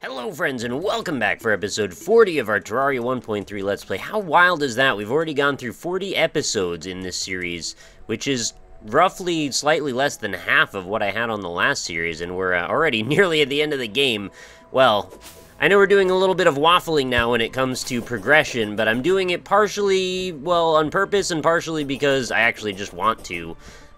Hello friends and welcome back for episode 40 of our Terraria 1.3 Let's Play. How wild is that? We've already gone through 40 episodes in this series, which is roughly slightly less than half of what I had on the last series, and we're already nearly at the end of the game. Well, I know we're doing a little bit of waffling now when it comes to progression, but I'm doing it partially, well, on purpose and partially because I actually just want to.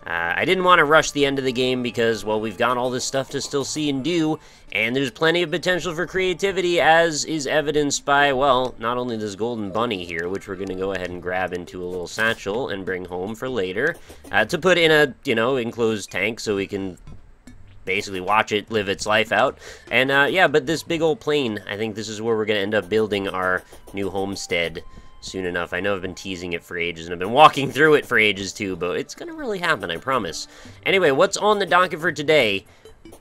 I didn't want to rush the end of the game because, well, we've got all this stuff to still see and do, and there's plenty of potential for creativity, as is evidenced by, well, not only this golden bunny here, which we're going to go ahead and grab into a little satchel and bring home for later, to put in a, enclosed tank so we can basically watch it live its life out. And, yeah, but this big old plane, I think this is where we're going to end up building our new homestead soon enough. I know I've been teasing it for ages, and I've been walking through it for ages too, but it's gonna really happen, I promise. Anyway, what's on the docket for today?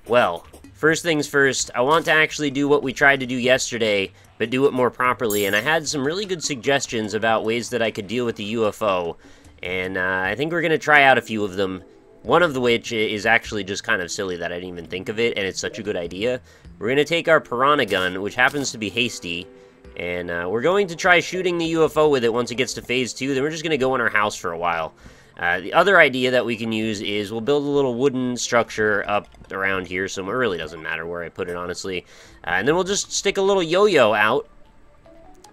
Well, first things first, I want to actually do what we tried to do yesterday, but do it more properly, and I had some really good suggestions about ways that I could deal with the UFO, and I think we're gonna try out a few of them. One of which is actually just kind of silly that I didn't even think of it, and it's such a good idea. We're gonna take our piranha gun, which happens to be hasty, and we're going to try shooting the UFO with it once it gets to phase 2, then we're just going to go in our house for a while. The other idea that we can use is we'll build a little wooden structure up around here somewhere. It really doesn't matter where I put it, honestly. And then we'll just stick a little yo-yo out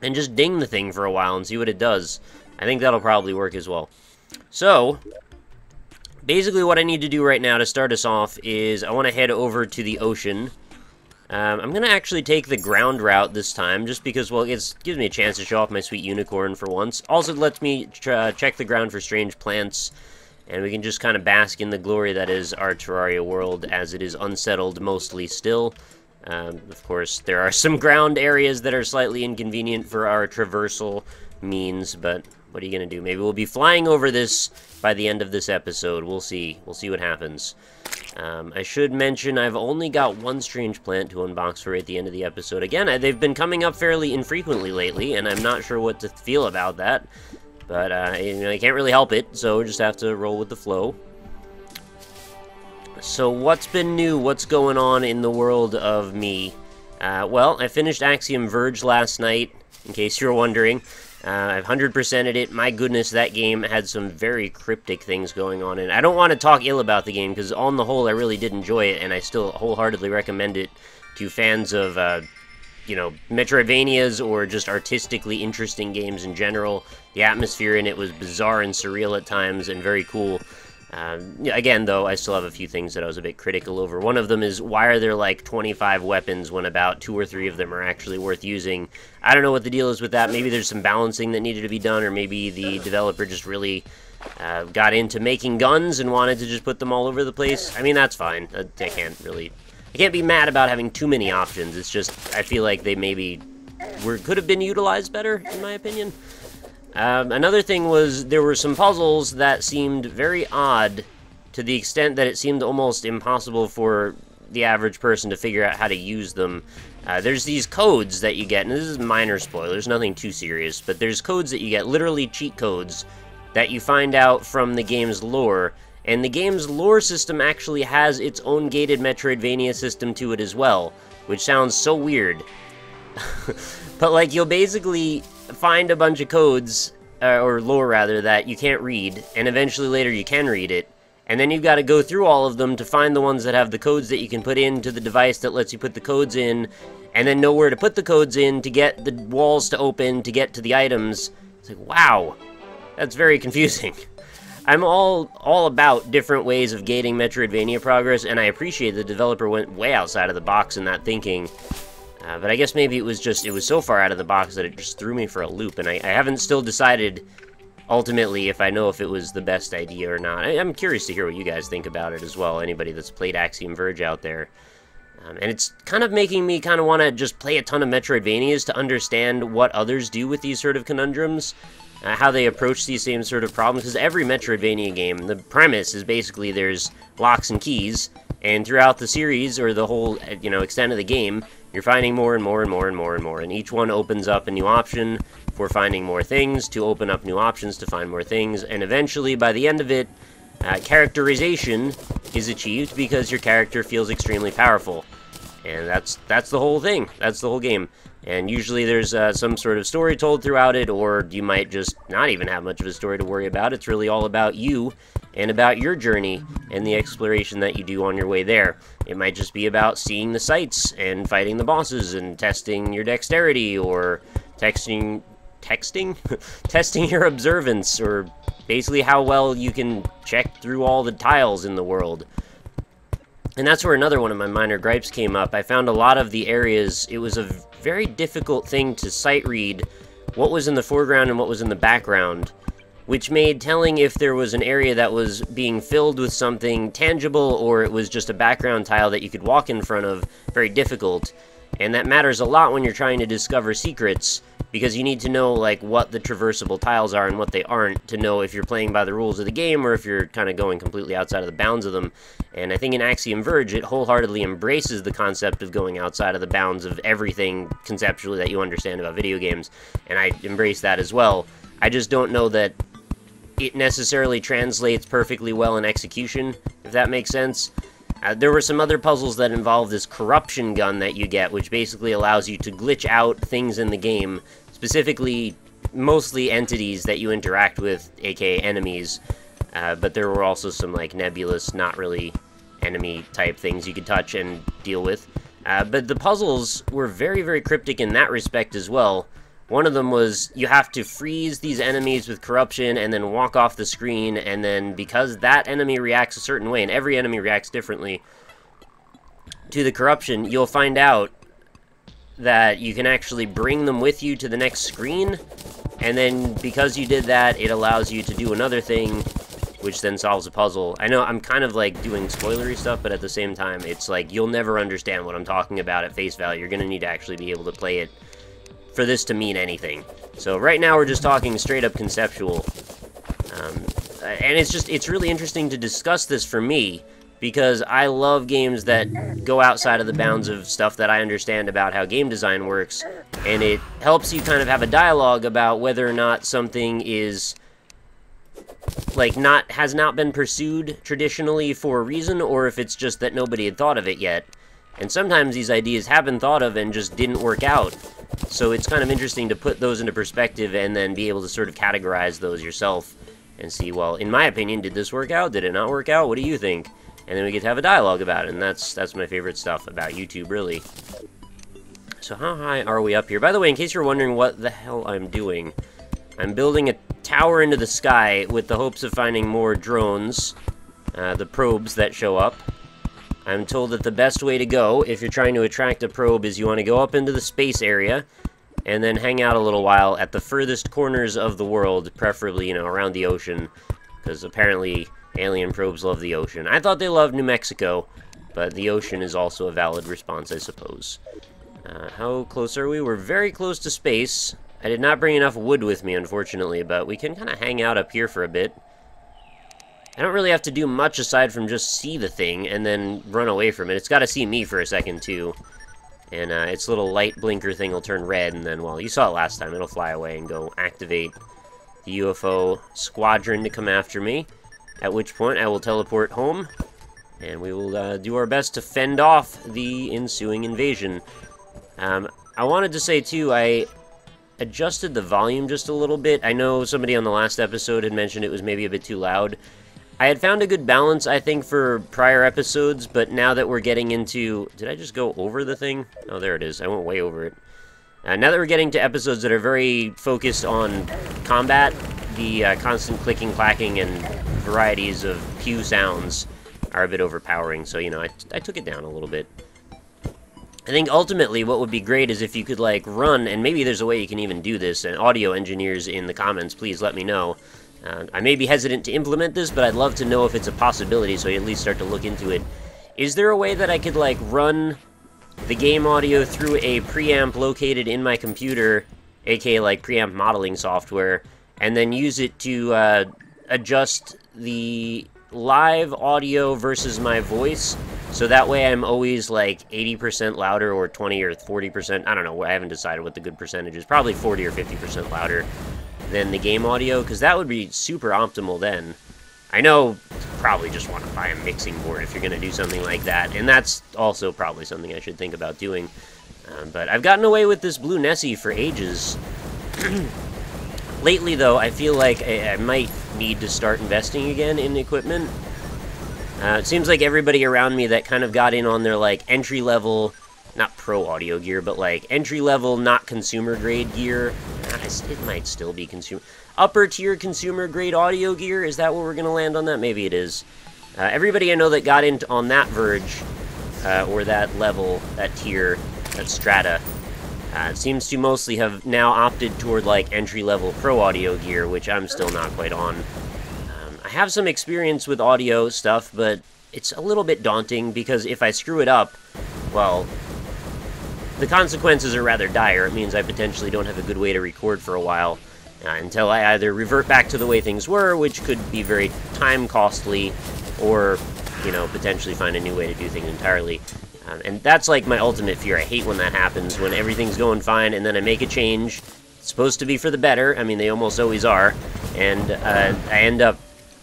and just ding the thing for a while and see what it does. I think that'll probably work as well. So, basically what I need to do right now to start us off is I want to head over to the ocean. I'm going to actually take the ground route this time, just because, well, it gives me a chance to show off my sweet unicorn for once. Also, it lets me check the ground for strange plants, and we can just kind of bask in the glory that is our Terraria world, as it is unsettled mostly still. Of course, there are some ground areas that are slightly inconvenient for our traversal means, but what are you going to do? Maybe we'll be flying over this by the end of this episode. We'll see. We'll see what happens. I should mention I've only got one strange plant to unbox for at the end of the episode. Again, they've been coming up fairly infrequently lately, and I'm not sure what to feel about that. But, I can't really help it, so we just have to roll with the flow. So what's been new? What's going on in the world of me? Well, I finished Axiom Verge last night, in case you're wondering. I've 100%ed it. My goodness, that game had some very cryptic things going on, and I don't want to talk ill about the game, because on the whole, I really did enjoy it, and I still wholeheartedly recommend it to fans of, Metroidvanias or just artistically interesting games in general. The atmosphere in it was bizarre and surreal at times, and very cool. Again, though, I still have a few things that I was a bit critical over. One of them is, why are there like 25 weapons when about 2 or 3 of them are actually worth using? I don't know what the deal is with that. Maybe there's some balancing that needed to be done, or maybe the developer just really got into making guns and wanted to just put them all over the place. I mean, that's fine. I can't be mad about having too many options. It's just, I feel like they maybe could have been utilized better, in my opinion. Another thing was, there were some puzzles that seemed very odd, to the extent that it seemed almost impossible for the average person to figure out how to use them. There's these codes that you get, and this is minor spoilers, nothing too serious, but there's codes that you get, literally cheat codes, that you find out from the game's lore, and the game's lore system actually has its own gated Metroidvania system to it as well, which sounds so weird. But, like, you'll basically find a bunch of codes, or lore rather, that you can't read, and eventually later you can read it, and then you've got to go through all of them to find the ones that have the codes that you can put into the device that lets you put the codes in, and then know where to put the codes in to get the walls to open, to get to the items. It's like, wow, that's very confusing. I'm all about different ways of gating Metroidvania progress, and I appreciate the developer went way outside of the box in that thinking. But I guess maybe it was so far out of the box that it just threw me for a loop, and I haven't still decided, ultimately, if I know if it was the best idea or not. I'm curious to hear what you guys think about it as well, anybody that's played Axiom Verge out there. And it's kind of making me kind of want to just play a ton of Metroidvanias to understand what others do with these sort of conundrums, how they approach these same sort of problems, because every Metroidvania game, the premise is basically there's locks and keys, and throughout the series, or the whole, extent of the game, you're finding more and more and more and more and more, and each one opens up a new option for finding more things, to open up new options to find more things, and eventually, by the end of it, characterization is achieved because your character feels extremely powerful. And that's the whole thing. That's the whole game. And usually there's some sort of story told throughout it, or you might just not even have much of a story to worry about. It's really all about you and about your journey and the exploration that you do on your way there. It might just be about seeing the sights and fighting the bosses and testing your dexterity, or testing your observance, or basically how well you can check through all the tiles in the world. And that's where another one of my minor gripes came up. I found a lot of the areas, it was a very difficult thing to sight read what was in the foreground and what was in the background, which made telling if there was an area that was being filled with something tangible or it was just a background tile that you could walk in front of very difficult. And that matters a lot when you're trying to discover secrets, because you need to know like what the traversable tiles are and what they aren't to know if you're playing by the rules of the game or if you're kind of going completely outside of the bounds of them. And I think in Axiom Verge, it wholeheartedly embraces the concept of going outside of the bounds of everything conceptually that you understand about video games, and I embrace that as well. I just don't know that it necessarily translates perfectly well in execution, if that makes sense. There were some other puzzles that involve this corruption gun that you get, which basically allows you to glitch out things in the game, specifically mostly entities that you interact with, aka enemies, but there were also some like nebulous, not really enemy type things you could touch and deal with. But the puzzles were very, very cryptic in that respect as well. One of them was you have to freeze these enemies with corruption and then walk off the screen, and then because that enemy reacts a certain way, and every enemy reacts differently to the corruption, you'll find out that you can actually bring them with you to the next screen, and then because you did that, it allows you to do another thing, which then solves a puzzle. I know I'm kind of like doing spoilery stuff, but at the same time, it's like you'll never understand what I'm talking about at face value. You're going to need to actually be able to play it for this to mean anything. So right now we're just talking straight up conceptual. And it's really interesting to discuss this for me, because I love games that go outside of the bounds of stuff that I understand about how game design works, and it helps you kind of have a dialogue about whether or not something is like has not been pursued traditionally for a reason, or if it's just that nobody had thought of it yet. And sometimes these ideas have been thought of and just didn't work out. So it's kind of interesting to put those into perspective and then be able to sort of categorize those yourself and see, well, in my opinion, did this work out? Did it not work out? What do you think? And then we get to have a dialogue about it, and that's my favorite stuff about YouTube, really. So how high are we up here? By the way, in case you're wondering what the hell I'm doing, I'm building a tower into the sky with the hopes of finding more drones, the probes that show up. I'm told that the best way to go, if you're trying to attract a probe, is you want to go up into the space area, and then hang out a little while at the furthest corners of the world, preferably, you know, around the ocean, because apparently alien probes love the ocean. I thought they loved New Mexico, but the ocean is also a valid response, I suppose. How close are we? We're very close to space. I did not bring enough wood with me, unfortunately, but we can kind of hang out up here for a bit. I don't really have to do much aside from just see the thing and then run away from it. It's got to see me for a second, too. And its little light blinker thing will turn red, and then, well, you saw it last time. It'll fly away and go activate the UFO squadron to come after me, at which point I will teleport home, and we will do our best to fend off the ensuing invasion. I wanted to say, too, I adjusted the volume just a little bit. I know somebody on the last episode had mentioned it was maybe a bit too loud. I had found a good balance, I think, for prior episodes, but now that we're getting into... Did I just go over the thing? Oh, there it is. I went way over it. Now that we're getting to episodes that are very focused on combat, the constant clicking, clacking, and varieties of pew sounds are a bit overpowering, so, you know, I took it down a little bit. I think ultimately what would be great is if you could, like, run, and maybe there's a way you can even do this, and audio engineers in the comments, please let me know. I may be hesitant to implement this, but I'd love to know if it's a possibility, so I at least start to look into it. Is there a way that I could, like, run the game audio through a preamp located in my computer, aka, like, preamp modeling software, and then use it to adjust the live audio versus my voice, so that way I'm always, like, 80% louder or 20 or 40%, I don't know, I haven't decided what the good percentage is, probably 40 or 50% louder than the game audio, because that would be super optimal then. I know probably just want to buy a mixing board if you're going to do something like that, and that's also probably something I should think about doing. But I've gotten away with this blue Nessie for ages. Lately, though, I feel like I might need to start investing again in equipment. It seems like everybody around me that kind of got in on their, like, entry-level, not pro audio gear, but, like, entry-level, not consumer-grade gear. It might still be upper-tier consumer-grade audio gear. Is that what we're going to land on that? Maybe it is. Everybody I know that got into on that verge, or that level, that tier, that strata, seems to mostly have now opted toward, like, entry-level pro audio gear, which I'm still not quite on. I have some experience with audio stuff, but it's a little bit daunting, because if I screw it up, well, the consequences are rather dire. It means I potentially don't have a good way to record for a while, until I either revert back to the way things were, which could be very time-costly, or, you know, potentially find a new way to do things entirely. And that's, like, my ultimate fear. I hate when that happens, when everything's going fine, and then I make a change. It's supposed to be for the better. I mean, they almost always are. And I end up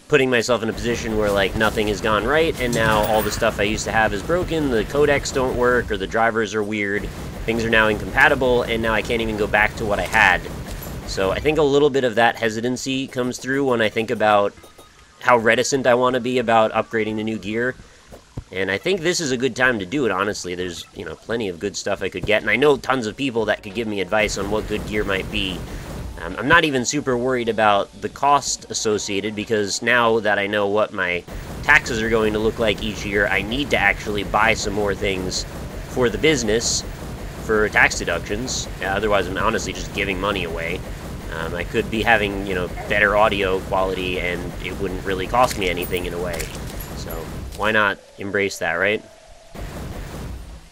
putting myself in a position where, like, nothing has gone right, and now all the stuff I used to have is broken, the codecs don't work, or the drivers are weird, things are now incompatible, and now I can't even go back to what I had. So I think a little bit of that hesitancy comes through when I think about how reticent I want to be about upgrading to new gear. And I think this is a good time to do it, honestly. There's, you know, plenty of good stuff I could get, and I know tons of people that could give me advice on what good gear might be. I'm not even super worried about the cost associated, because now that I know what my taxes are going to look like each year, I need to actually buy some more things for the business for tax deductions. Otherwise, I'm honestly just giving money away. I could be having, you know, better audio quality, and it wouldn't really cost me anything in a way. So why not embrace that, right?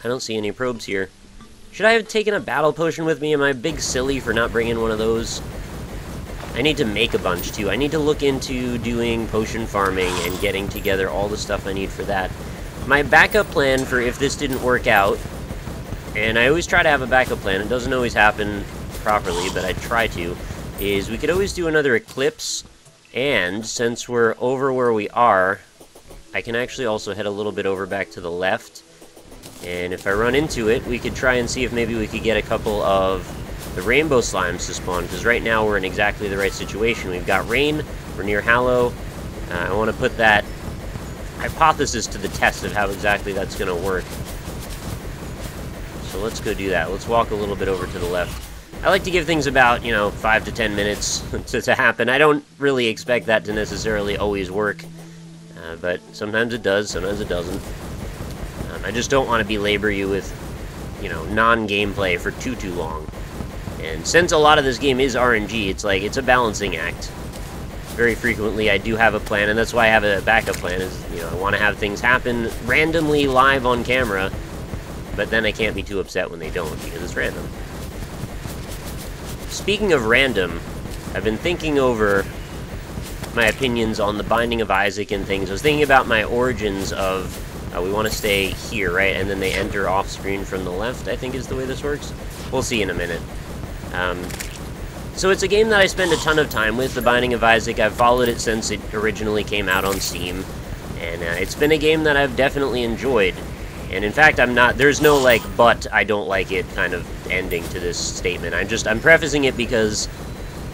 I don't see any probes here. Should I have taken a battle potion with me? Am I big silly for not bringing one of those? I need to make a bunch, too. I need to look into doing potion farming and getting together all the stuff I need for that. My backup plan for if this didn't work out, and I always try to have a backup plan, it doesn't always happen properly, but I try to, is we could always do another eclipse, and since we're over where we are, I can actually also head a little bit over back to the left. And if I run into it, we could try and see if maybe we could get a couple of the rainbow slimes to spawn, because right now we're in exactly the right situation. We've got rain, we're near Hallow. I want to put that hypothesis to the test of how exactly that's going to work. So let's go do that. Let's walk a little bit over to the left. I like to give things about, you know, 5 to 10 minutes to happen. I don't really expect that to necessarily always work, but sometimes it does, sometimes it doesn't. I just don't want to belabor you with, you know, non-gameplay for too long. And since a lot of this game is RNG, it's like, it's a balancing act. Very frequently I do have a plan, and that's why I have a backup plan, is, you know, I want to have things happen randomly live on camera, but then I can't be too upset when they don't, because it's random. Speaking of random, I've been thinking over my opinions on the Binding of Isaac and things. I was thinking about my origins of, we want to stay here, right? And then they enter off-screen from the left, I think is the way this works. We'll see in a minute. So it's a game that I spend a ton of time with, The Binding of Isaac. I've followed it since it originally came out on Steam. And it's been a game that I've definitely enjoyed. And in fact, there's no, like, but I don't like it kind of ending to this statement. I'm prefacing it because,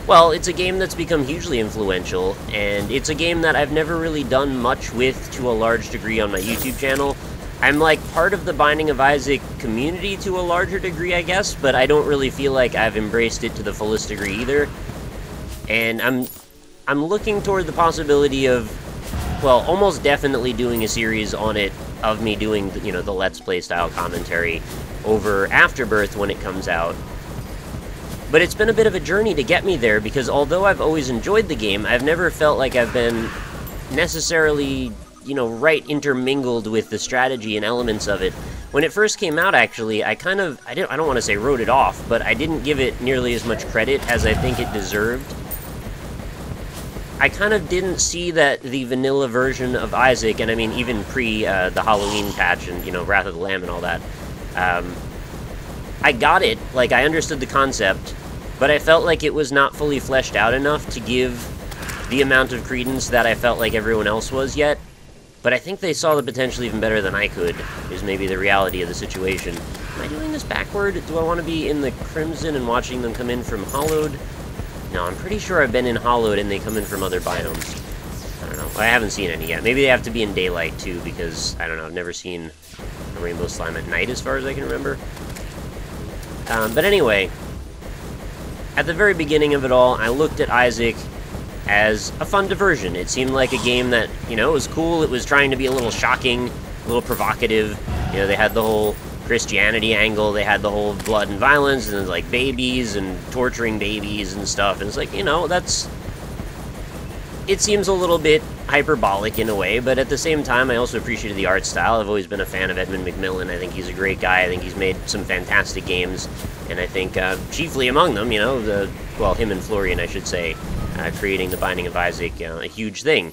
well, it's a game that's become hugely influential, and it's a game that I've never really done much with to a large degree on my YouTube channel. I'm, like, part of the Binding of Isaac community to a larger degree, I guess, but I don't really feel like I've embraced it to the fullest degree either. And I'm looking toward the possibility of, well, almost definitely doing a series on it, of me doing, you know, the Let's Play style commentary over Afterbirth when it comes out. But it's been a bit of a journey to get me there, because although I've always enjoyed the game, I've never felt like I've been necessarily, you know, right intermingled with the strategy and elements of it. When it first came out, actually, I don't want to say wrote it off, but I didn't give it nearly as much credit as I think it deserved. I kind of didn't see that the vanilla version of Isaac, and I mean even pre the Halloween patch and, you know, Wrath of the Lamb and all that, I got it, like, I understood the concept, but I felt like it was not fully fleshed out enough to give the amount of credence that I felt like everyone else was yet. But I think they saw the potential even better than I could, is maybe the reality of the situation. Am I doing this backward? Do I want to be in the Crimson and watching them come in from Hollowed? No, I'm pretty sure I've been in Hollowed and they come in from other biomes. I don't know. I haven't seen any yet. Maybe they have to be in daylight, too, because, I don't know, I've never seen a rainbow slime at night, as far as I can remember. But anyway, at the very beginning of it all, I looked at Isaac as a fun diversion. It seemed like a game that, you know, was cool. It was trying to be a little shocking, a little provocative. You know, they had the whole Christianity angle, they had the whole blood and violence, and like babies and torturing babies and stuff. And it's like, you know, it seems a little bit hyperbolic in a way, but at the same time, I also appreciated the art style. I've always been a fan of Edmund McMillen. I think he's a great guy. I think he's made some fantastic games, and I think chiefly among them, you know, him and Florian, I should say, creating The Binding of Isaac, a huge thing.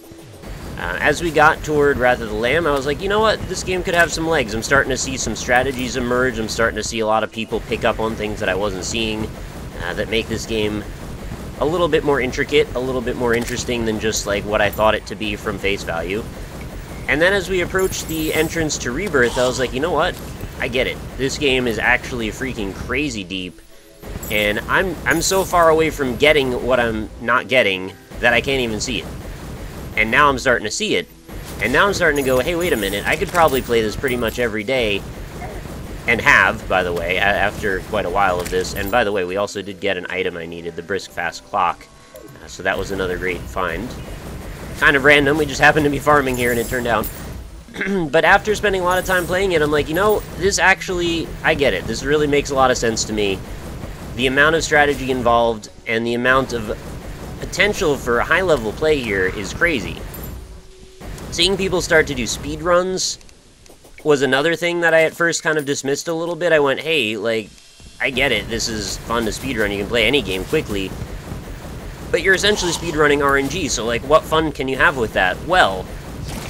As we got toward Wrath of the Lamb, I was like, you know what, this game could have some legs. I'm starting to see some strategies emerge. I'm starting to see a lot of people pick up on things that I wasn't seeing that make this game a little bit more intricate, a little bit more interesting than just like what I thought it to be from face value. And then as we approached the entrance to Rebirth, I was like, you know what, I get it. This game is actually freaking crazy deep, and I'm so far away from getting what I'm not getting that I can't even see it. And now I'm starting to see it, and now I'm starting to go, hey, wait a minute, I could probably play this pretty much every day, and have, by the way, after quite a while of this. And by the way, we also did get an item I needed, the Brisk Fast Clock, so that was another great find. Kind of random, we just happened to be farming here and it turned out. But after spending a lot of time playing it, I'm like, you know, this actually, I get it, this really makes a lot of sense to me. The amount of strategy involved and the amount of potential for high-level play here is crazy. Seeing people start to do speed runs was another thing that I at first kind of dismissed a little bit. I went, hey, like, I get it, this is fun to speedrun, you can play any game quickly, but you're essentially speedrunning RNG, so like, what fun can you have with that? Well,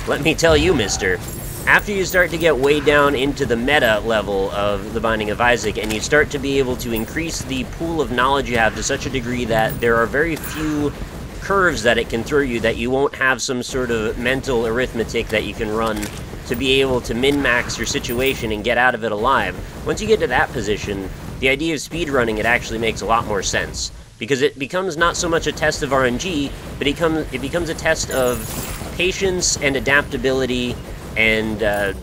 let me tell you, mister, after you start to get way down into the meta level of The Binding of Isaac, and you start to be able to increase the pool of knowledge you have to such a degree that there are very few curves that it can throw you, that you won't have some sort of mental arithmetic that you can run to be able to min-max your situation and get out of it alive. Once you get to that position, the idea of speedrunning, it actually makes a lot more sense, because it becomes not so much a test of RNG, but it becomes a test of patience and adaptability and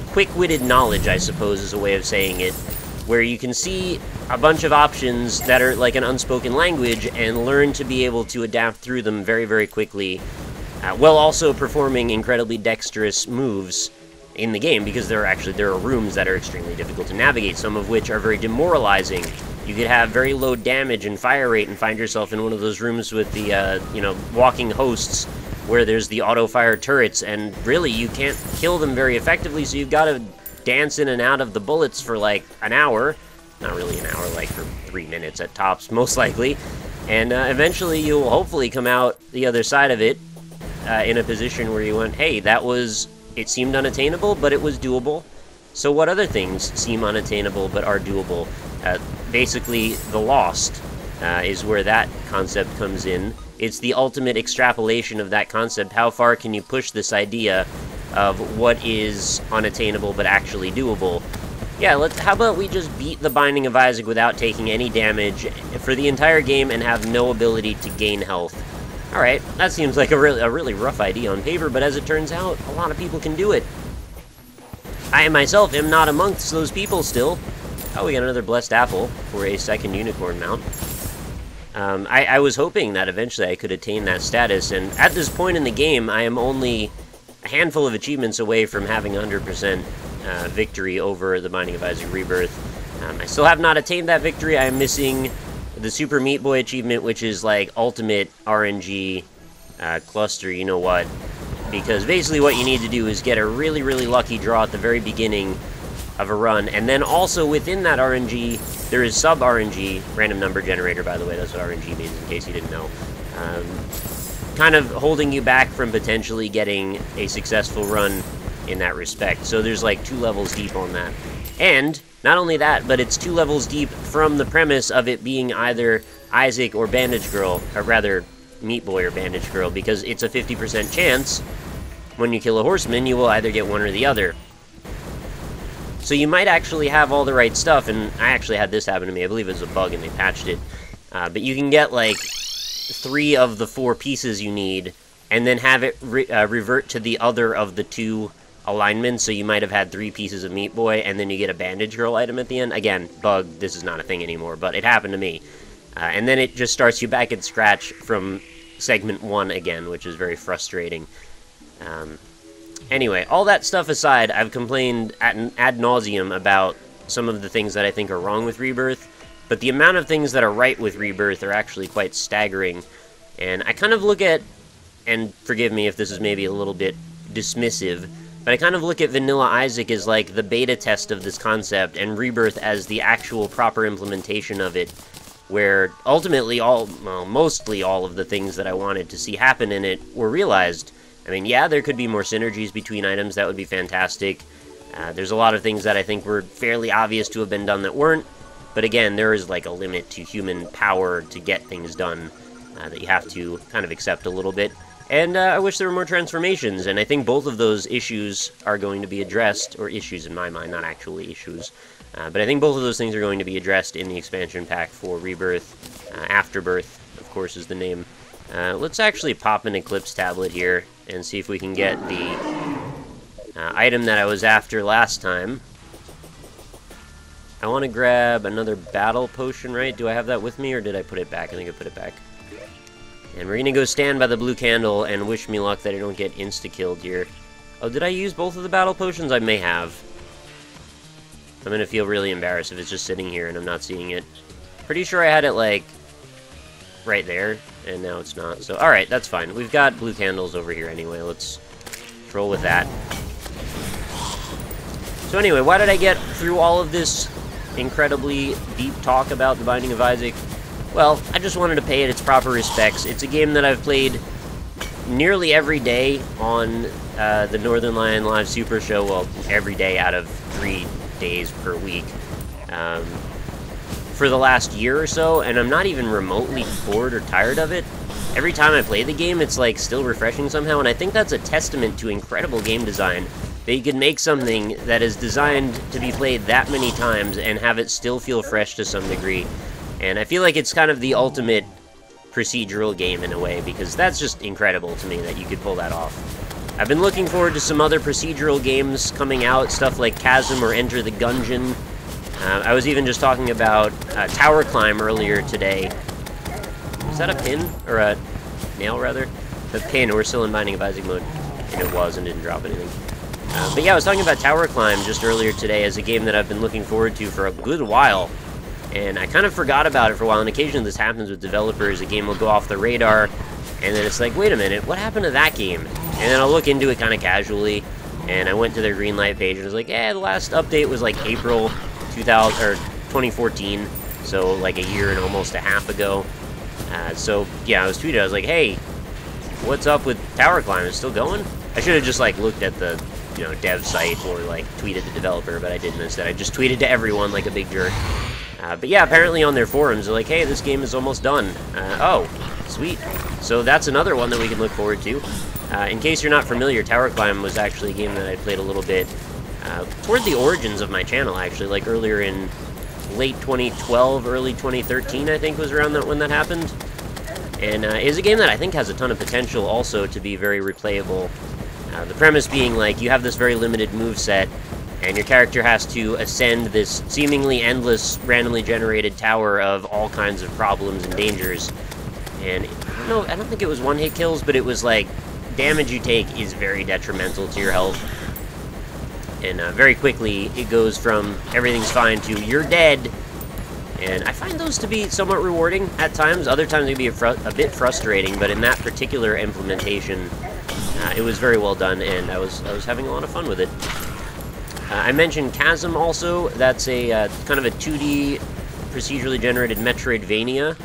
quick-witted knowledge, I suppose, is a way of saying it, where you can see a bunch of options that are like an unspoken language and learn to be able to adapt through them very, very quickly, while also performing incredibly dexterous moves in the game, because there are rooms that are extremely difficult to navigate, some of which are very demoralizing. You could have very low damage and fire rate and find yourself in one of those rooms with the, you know, walking hosts, where there's the auto-fire turrets, and really, you can't kill them very effectively, so you've got to dance in and out of the bullets for, like, an hour. Not really an hour, like, for 3 minutes at tops, most likely. And eventually, you'll hopefully come out the other side of it in a position where you went, hey, it seemed unattainable, but it was doable. So what other things seem unattainable but are doable? Basically, The Lost is where that concept comes in. It's the ultimate extrapolation of that concept. How far can you push this idea of what is unattainable but actually doable? Yeah, how about we just beat The Binding of Isaac without taking any damage for the entire game and have no ability to gain health? Alright, that seems like a really rough idea on paper, but as it turns out, a lot of people can do it. I myself am not amongst those people still. Oh, we got another blessed apple for a second unicorn mount. I was hoping that eventually I could attain that status, and at this point in the game, I am only a handful of achievements away from having 100% victory over The Binding of Isaac Rebirth. I still have not attained that victory. I am missing the Super Meat Boy achievement, which is like ultimate RNG cluster, you know what, because basically what you need to do is get a really, really lucky draw at the very beginning of a run, and then also within that RNG, there is sub-RNG, random number generator, by the way, that's what RNG means, in case you didn't know, kind of holding you back from potentially getting a successful run in that respect. So there's like 2 levels deep on that. And not only that, but it's 2 levels deep from the premise of it being either Isaac or Bandage Girl, or rather, Meat Boy or Bandage Girl, because it's a 50% chance when you kill a horseman, you will either get one or the other. So you might actually have all the right stuff, and I actually had this happen to me. I believe it was a bug and they patched it. But you can get, like, 3 of the 4 pieces you need, and then have it revert to the other of the 2 alignments. So you might have had 3 pieces of Meat Boy, and then you get a Bandage Girl item at the end. Again, bug, this is not a thing anymore, but it happened to me. And then it just starts you back at scratch from segment 1 again, which is very frustrating. Anyway, all that stuff aside, I've complained ad nauseum about some of the things that I think are wrong with Rebirth, but the amount of things that are right with Rebirth are actually quite staggering. And I kind of look at, and forgive me if this is maybe a little bit dismissive, but I kind of look at Vanilla Isaac as like the beta test of this concept, and Rebirth as the actual proper implementation of it, where ultimately mostly all of the things that I wanted to see happen in it were realized. I mean, yeah, there could be more synergies between items, that would be fantastic. There's a lot of things that I think were fairly obvious to have been done that weren't, but again, there is like a limit to human power to get things done that you have to kind of accept a little bit. And I wish there were more transformations, and I think both of those issues are going to be addressed, or issues in my mind, not actually issues. But I think both of those things are going to be addressed in the expansion pack for Rebirth. Afterbirth, of course, is the name. Let's actually pop an Eclipse tablet here and see if we can get the item that I was after last time. I want to grab another battle potion, right? Do I have that with me, or did I put it back? I think I put it back. And we're going to go stand by the blue candle and wish me luck that I don't get insta-killed here. Oh, did I use both of the battle potions? I may have. I'm going to feel really embarrassed if it's just sitting here and I'm not seeing it. Pretty sure I had it, like, right there, and now it's not. So, alright, that's fine. We've got blue candles over here anyway. Let's roll with that. So anyway, why did I get through all of this incredibly deep talk about The Binding of Isaac? Well, I just wanted to pay it its proper respects. It's a game that I've played nearly every day on the Northern Lion Live Super Show. Well, every day out of 3 days per week. For the last year or so, and I'm not even remotely bored or tired of it. Every time I play the game, it's like still refreshing somehow, and I think that's a testament to incredible game design, that you can make something that is designed to be played that many times and have it still feel fresh to some degree. And I feel like it's kind of the ultimate procedural game in a way, because that's just incredible to me that you could pull that off. I've been looking forward to some other procedural games coming out, stuff like Chasm or Enter the Gungeon. I was even just talking about Tower Climb earlier today. Was that a pin? Or a nail, rather? A pin. We're still in Binding of Isaac mode. And it was, and didn't drop anything. But yeah, I was talking about Tower Climb just earlier today as a game that I've been looking forward to for a good while. And I kind of forgot about it for a while, and occasionally this happens with developers. A game will go off the radar, and then it's like, wait a minute, what happened to that game? And then I'll look into it kind of casually, and I went to their Greenlight page, and I was like, yeah, the last update was like April 2014, so like a year and almost a half ago. So yeah, I was tweeted, I was like, hey, what's up with Tower Climb? Is it still going? I should have just like looked at the, you know, dev site or like tweeted the developer, but I didn't. Instead, I just tweeted to everyone like a big jerk. But yeah, apparently on their forums, they're like, hey, this game is almost done. Oh, sweet. So that's another one that we can look forward to. In case you're not familiar, Tower Climb was actually a game that I played a little bit toward the origins of my channel, actually, like earlier in late 2012, early 2013, I think was around that when that happened. And it is a game that I think has a ton of potential also to be very replayable. The premise being, like, you have this very limited moveset, and your character has to ascend this seemingly endless, randomly generated tower of all kinds of problems and dangers. And I don't think it was one-hit kills, but it was like, damage you take is very detrimental to your health. And very quickly, it goes from everything's fine to you're dead. And I find those to be somewhat rewarding at times. Other times it can be a bit frustrating, but in that particular implementation, it was very well done, and I was having a lot of fun with it. I mentioned Chasm also. That's a kind of a 2D procedurally generated Metroidvania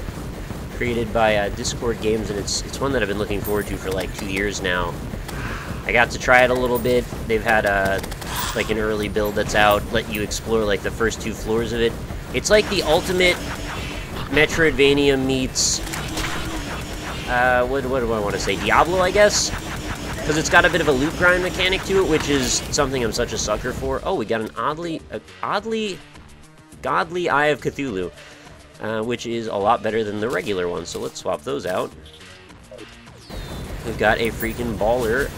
created by Discord Games, and it's one that I've been looking forward to for like 2 years now. I got to try it a little bit. They've had like an early build that's out, let you explore like the first 2 floors of it. It's like the ultimate Metroidvania meets what do I want to say? Diablo, I guess? Because it's got a bit of a loot grind mechanic to it, which is something I'm such a sucker for. Oh, we got an oddly godly Eye of Cthulhu, which is a lot better than the regular one, so let's swap those out. We've got a freaking baller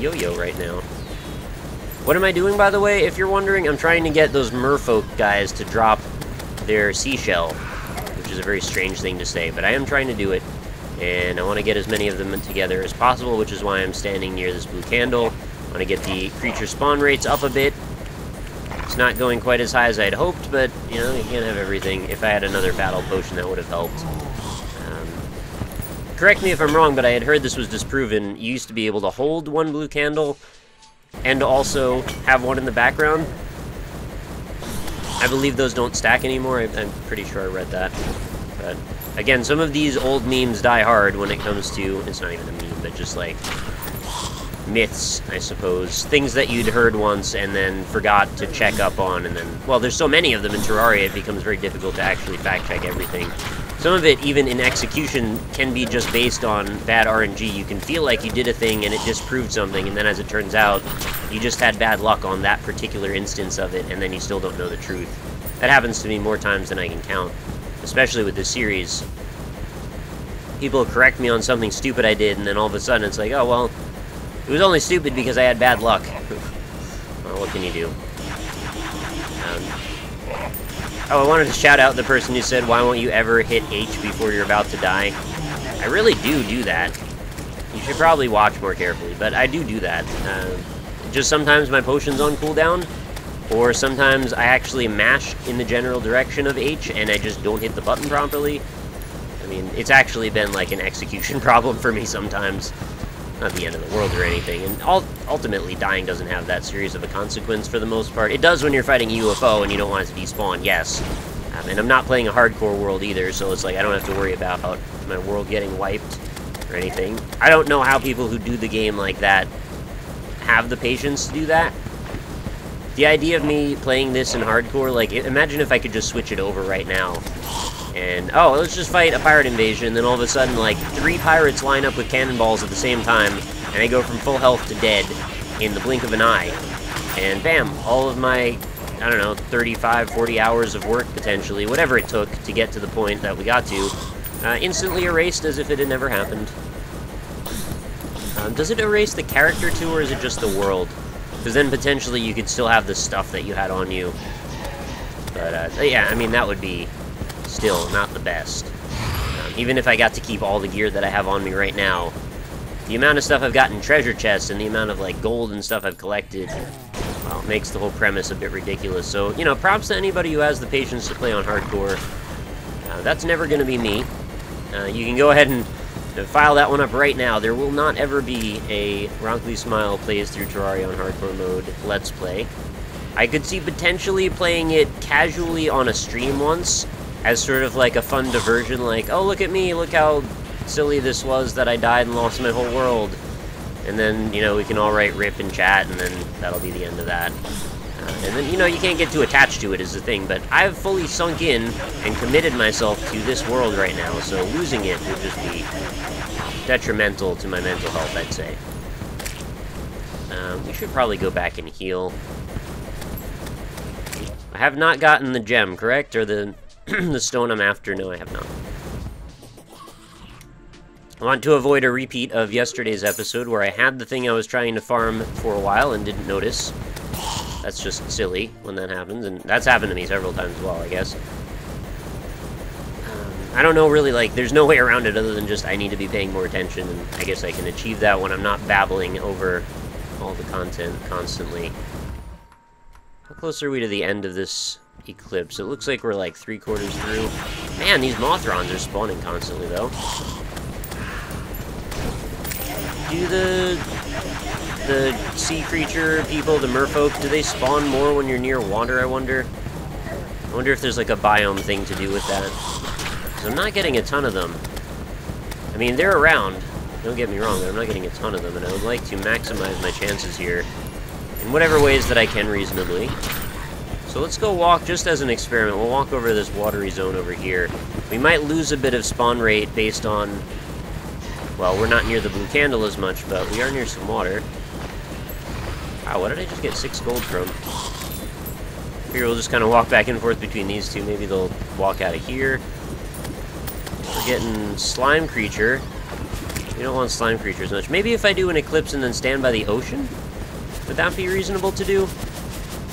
yo-yo right now. What am I doing, by the way? If you're wondering, I'm trying to get those merfolk guys to drop their seashell, which is a very strange thing to say, but I am trying to do it, and I want to get as many of them together as possible, which is why I'm standing near this blue candle. I want to get the creature spawn rates up a bit. It's not going quite as high as I'd hoped, but, you know, you can't have everything. If I had another battle potion, that would have helped. Correct me if I'm wrong, but I had heard this was disproven. You used to be able to hold one blue candle and also have one in the background. I believe those don't stack anymore. I'm pretty sure I read that. But, again, some of these old memes die hard when it comes to... It's not even a meme, but just, like, myths, I suppose. Things that you'd heard once and then forgot to check up on, and then... Well, there's so many of them in Terraria, it becomes very difficult to actually fact-check everything. Some of it, even in execution, can be just based on bad RNG. You can feel like you did a thing and it disproved something, and then as it turns out, you just had bad luck on that particular instance of it, and then you still don't know the truth. That happens to me more times than I can count, especially with this series. People correct me on something stupid I did, and then all of a sudden it's like, oh, well, it was only stupid because I had bad luck. Well, what can you do? Oh, I wanted to shout out the person who said, why won't you ever hit H before you're about to die? I really do that. You should probably watch more carefully, but I do that. Just sometimes my potion's on cooldown, or sometimes I actually mash in the general direction of H and I just don't hit the button properly. I mean, it's actually been like an execution problem for me sometimes. Not the end of the world or anything, and ultimately dying doesn't have that serious of a consequence for the most part. It does when you're fighting a UFO and you don't want it to despawn, yes. And I'm not playing a hardcore world either, so it's like I don't have to worry about my world getting wiped or anything. I don't know how people who do the game like that have the patience to do that. The idea of me playing this in hardcore, like, imagine if I could just switch it over right now. And, oh, let's just fight a pirate invasion, and then all of a sudden, like, 3 pirates line up with cannonballs at the same time, and I go from full health to dead in the blink of an eye. And bam, all of my, I don't know, 35, 40 hours of work, potentially, whatever it took to get to the point that we got to, instantly erased as if it had never happened. Does it erase the character too, or is it just the world? Because then potentially you could still have the stuff that you had on you. But, yeah, I mean, that would be... still not the best. Even if I got to keep all the gear that I have on me right now, the amount of stuff I've got in treasure chests and the amount of, like, gold and stuff I've collected, well, it makes the whole premise a bit ridiculous. So, you know, props to anybody who has the patience to play on hardcore. That's never going to be me. You can go ahead and file that one up right now. There will not ever be a Rockleesmile plays through Terraria on hardcore mode Let's Play. I could see potentially playing it casually on a stream once, as sort of like a fun diversion, like, oh, look at me, look how silly this was that I died and lost my whole world. And then, you know, we can all write rip and chat, and then that'll be the end of that. And then, you know, you can't get too attached to it is the thing, but I've fully sunk in and committed myself to this world right now, so losing it would just be detrimental to my mental health, I'd say. We should probably go back and heal. I have not gotten the gem, correct? Or the... the stone I'm after? No, I have not. I want to avoid a repeat of yesterday's episode where I had the thing I was trying to farm for a while and didn't notice. That's just silly when that happens, and that's happened to me several times as well, I guess. I don't know, really, like, there's no way around it other than just I need to be paying more attention, and I guess I can achieve that when I'm not babbling over all the content constantly. How close are we to the end of this eclipse? It looks like we're like 3/4 through. Man, these Mothrons are spawning constantly, though. Do the sea creature people, the merfolk, do they spawn more when you're near water, I wonder? I wonder if there's like a biome thing to do with that. So I'm not getting a ton of them. I mean, they're around, don't get me wrong, but I'm not getting a ton of them, and I would like to maximize my chances here in whatever ways that I can reasonably. So let's go walk, just as an experiment, we'll walk over this watery zone over here. We might lose a bit of spawn rate based on Well, we're not near the blue candle as much, but we are near some water. Wow, what did I just get 6 gold from? Here, we'll just kind of walk back and forth between these two. Maybe they'll walk out of here. We're getting slime creature. We don't want slime creatures much. Maybe if I do an eclipse and then stand by the ocean? Would that be reasonable to do?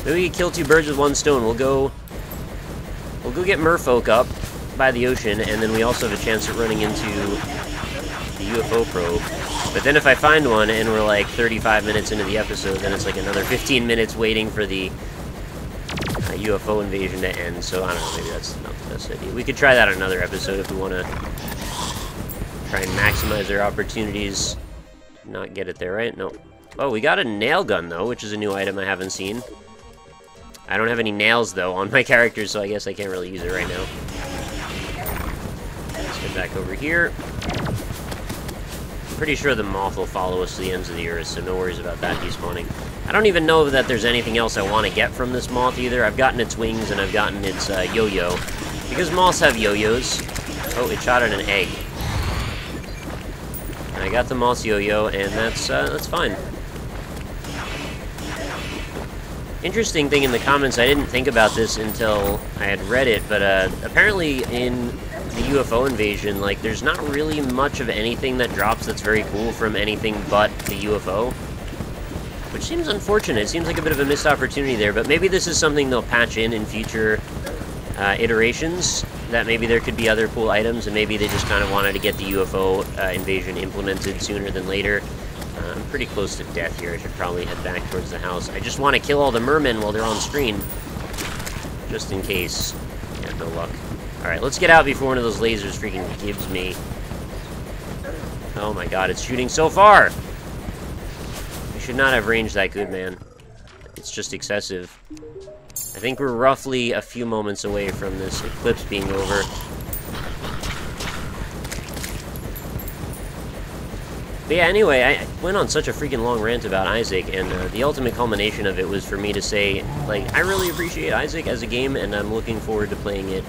Maybe we could kill 2 birds with 1 stone. We'll go get merfolk up by the ocean, and then we also have a chance at running into the UFO probe. But then if I find one and we're like 35 minutes into the episode, then it's like another 15 minutes waiting for the UFO invasion to end. So I don't know, maybe that's not the best idea. We could try that on another episode if we want to try and maximize our opportunities. Not get it there, right? No. Oh, we got a nail gun, though, which is a new item I haven't seen. I don't have any nails, though, on my character, so I guess I can't really use it right now. Let's get back over here. Pretty sure the moth will follow us to the ends of the earth, so no worries about that despawning. I don't even know that there's anything else I want to get from this moth, either. I've gotten its wings, and I've gotten its yo-yo. Because moths have yo-yos... Oh, it shot at an egg. And I got the moth's yo-yo, and that's fine. Interesting thing in the comments, I didn't think about this until I had read it, but apparently in the UFO invasion, like, there's not really much of anything that drops that's very cool from anything but the UFO. Which seems unfortunate. It seems like a bit of a missed opportunity there, but maybe this is something they'll patch in future iterations, that maybe there could be other cool items, and maybe they just kind of wanted to get the UFO invasion implemented sooner than later. I'm pretty close to death here. I should probably head back towards the house. I just want to kill all the mermen while they're on screen. Just in case. Yeah, no luck. Alright, let's get out before one of those lasers freaking gives me... Oh my god, it's shooting so far! We should not have range that good, man. It's just excessive. I think we're roughly a few moments away from this eclipse being over. But yeah, anyway, I went on such a freaking long rant about Isaac, and the ultimate culmination of it was for me to say, like, I really appreciate Isaac as a game, and I'm looking forward to playing it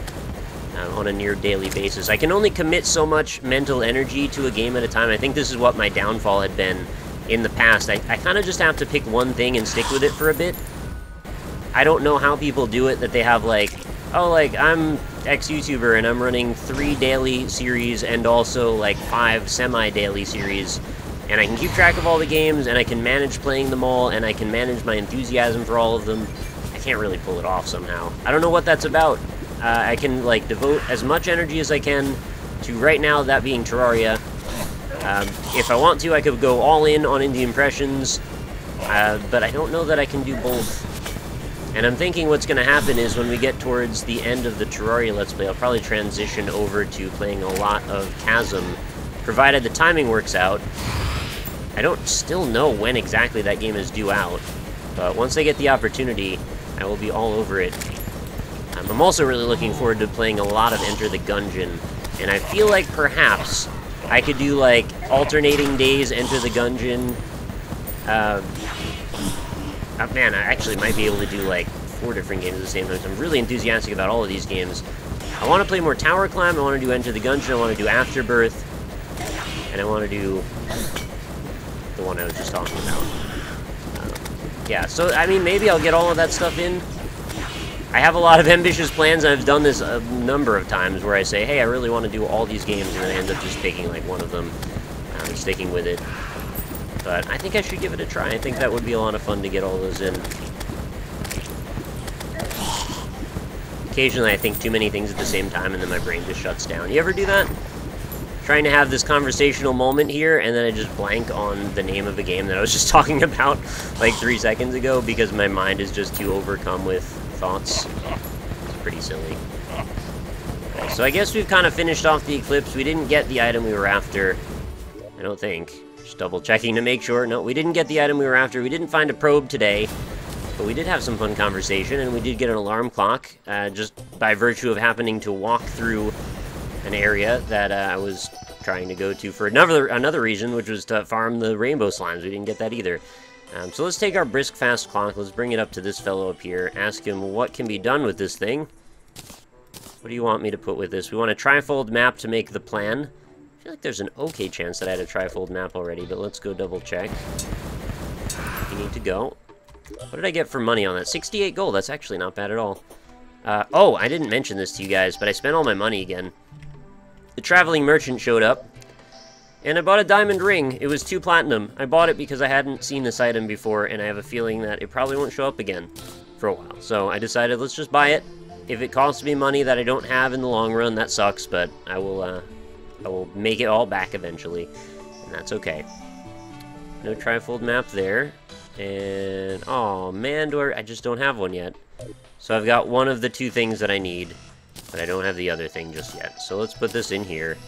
on a near-daily basis. I can only commit so much mental energy to a game at a time. I think this is what my downfall had been in the past. I kind of just have to pick one thing and stick with it for a bit. I don't know how people do it, that they have, like, oh, like, I'm X-YouTuber and I'm running 3 daily series and also, like, 5 semi-daily series, and I can keep track of all the games, and I can manage playing them all, and I can manage my enthusiasm for all of them. I can't really pull it off somehow. I don't know what that's about. I can, like, devote as much energy as I can to, right now, that being Terraria. If I want to, I could go all in on indie impressions, but I don't know that I can do both. And I'm thinking what's going to happen is when we get towards the end of the Terraria Let's Play, I'll probably transition over to playing a lot of Chasm, provided the timing works out. I don't still know when exactly that game is due out, but once I get the opportunity, I will be all over it. I'm also really looking forward to playing a lot of Enter the Gungeon, and I feel like perhaps I could do, like, alternating days Enter the Gungeon. Man, I actually might be able to do, like, 4 different games at the same time. So I'm really enthusiastic about all of these games. I want to play more Tower Climb, I want to do Enter the Gungeon, I want to do Afterbirth, and I want to do the one I was just talking about. Yeah, so, I mean, maybe I'll get all of that stuff in. I have a lot of ambitious plans, and I've done this a number of times where I say, hey, I really want to do all these games, and then I end up just picking, like, one of them and sticking with it. But I think I should give it a try. I think that would be a lot of fun to get all those in. Occasionally I think too many things at the same time and then my brain just shuts down. You ever do that? Trying to have this conversational moment here and then I just blank on the name of the game that I was just talking about like 3 seconds ago because my mind is just too overcome with thoughts. It's pretty silly. Okay, so I guess we've kind of finished off the eclipse. We didn't get the item we were after. I don't think. Just double checking to make sure. No, we didn't get the item we were after. We didn't find a probe today, but we did have some fun conversation, and we did get an alarm clock, just by virtue of happening to walk through an area that I was trying to go to for another reason, which was to farm the rainbow slimes. We didn't get that either. So let's take our brisk fast clock, let's bring it up to this fellow up here, ask him what can be done with this thing. What do you want me to put with this? We want a trifold map to make the plan. I feel like there's an okay chance that I had a trifold map already, but let's go double check. You need to go. What did I get for money on that? 68 gold. That's actually not bad at all. Oh, I didn't mention this to you guys, but I spent all my money again. The traveling merchant showed up, and I bought a diamond ring. It was 2 platinum. I bought it because I hadn't seen this item before, and I have a feeling that it probably won't show up again for a while. So I decided, let's just buy it. If it costs me money that I don't have in the long run, that sucks, but I will make it all back eventually, and that's okay. No trifold map there, and oh man, I just don't have one yet. So I've got one of the 2 things that I need, but I don't have the other thing just yet. So let's put this in here.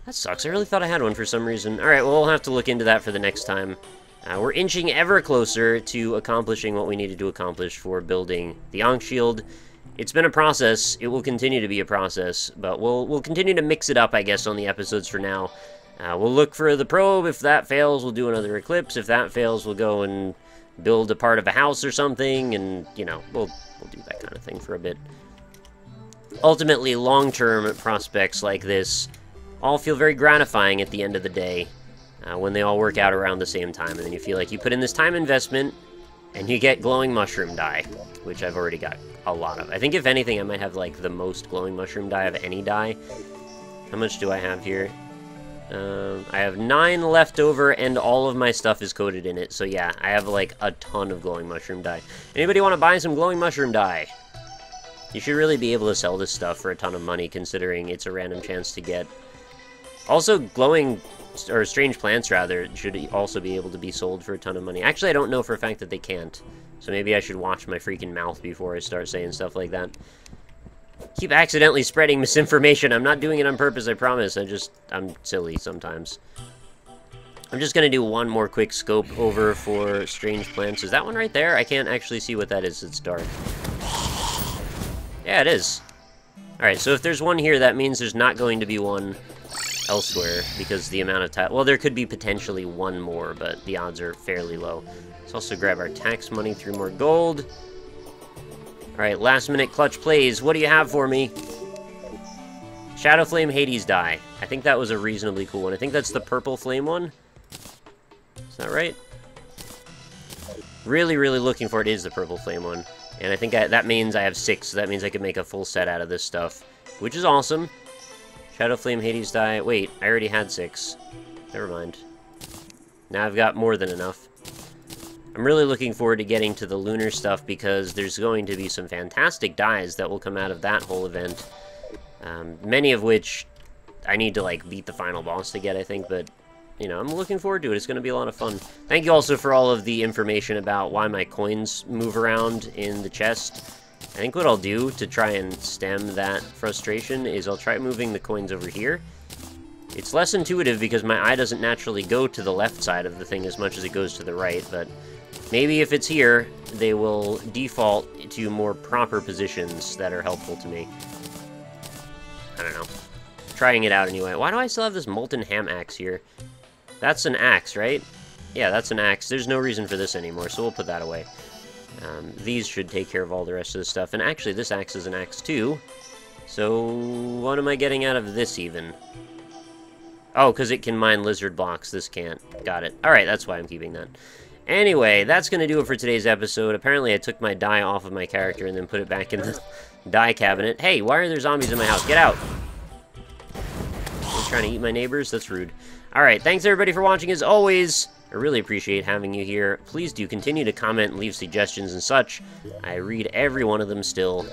That sucks. I really thought I had one for some reason. Alright, well, we'll have to look into that for the next time. We're inching ever closer to accomplishing what we needed to accomplish for building the Ankh Shield. It's been a process. It will continue to be a process, but we'll continue to mix it up, I guess, on the episodes for now. We'll look for the probe. If that fails, we'll do another eclipse. If that fails, we'll go and build a part of a house or something, and, you know, we'll do that kind of thing for a bit. Ultimately, long-term prospects like this all feel very gratifying at the end of the day, when they all work out around the same time, and then you feel like you put in this time investment, and you get glowing mushroom dye, which I've already got a lot of. I think, if anything, I might have, like, the most glowing mushroom dye of any dye. How much do I have here? I have 9 left over, and all of my stuff is coated in it, so yeah, I have, like, a ton of glowing mushroom dye. Anybody want to buy some glowing mushroom dye? You should really be able to sell this stuff for a ton of money, considering it's a random chance to get. Also, glowing, or strange plants, rather, should also be able to be sold for a ton of money. Actually, I don't know for a fact that they can't, so maybe I should watch my freaking mouth before I start saying stuff like that. Keep accidentally spreading misinformation. I'm not doing it on purpose, I promise. I'm silly sometimes. I'm just gonna do one more quick scope over for strange plants. Is that one right there? I can't actually see what that is. It's dark. Yeah, it is. Alright, so if there's one here, that means there's not going to be one elsewhere, because the amount of time... Well, there could be potentially one more, but the odds are fairly low. Let's also grab our tax money, 3 more gold. Alright, last minute clutch plays. What do you have for me? Shadow Flame Hades dye. I think that was a reasonably cool one. I think that's the purple flame one. Is that right? Really, really looking for it is the purple flame one. And I think that means I have 6, so that means I can make a full set out of this stuff, which is awesome. Shadow Flame Hades dye. Wait, I already had 6. Never mind. Now I've got more than enough. I'm really looking forward to getting to the lunar stuff, because there's going to be some fantastic dyes that will come out of that whole event. Many of which I need to, like, beat the final boss to get, I think, but, you know, I'm looking forward to it. It's going to be a lot of fun. Thank you also for all of the information about why my coins move around in the chest. I think what I'll do to try and stem that frustration is I'll try moving the coins over here. It's less intuitive because my eye doesn't naturally go to the left side of the thing as much as it goes to the right, but maybe if it's here, they will default to more proper positions that are helpful to me. I don't know. Trying it out anyway. Why do I still have this molten ham axe here? That's an axe, right? Yeah, that's an axe. There's no reason for this anymore, so we'll put that away. These should take care of all the rest of the stuff. And actually, this axe is an axe too. So, what am I getting out of this even? Oh, because it can mine lizard blocks. This can't. Got it. Alright, that's why I'm keeping that. Anyway, that's going to do it for today's episode. Apparently, I took my dye off of my character and then put it back in the dye cabinet. Hey, why are there zombies in my house? Get out! You're trying to eat my neighbors? That's rude. Alright, thanks everybody for watching as always. I really appreciate having you here. Please do continue to comment and leave suggestions and such. I read every one of them still.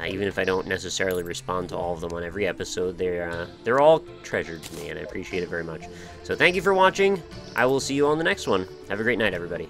Even if I don't necessarily respond to all of them on every episode, they're all treasured to me, and I appreciate it very much. So thank you for watching. I will see you on the next one. Have a great night, everybody.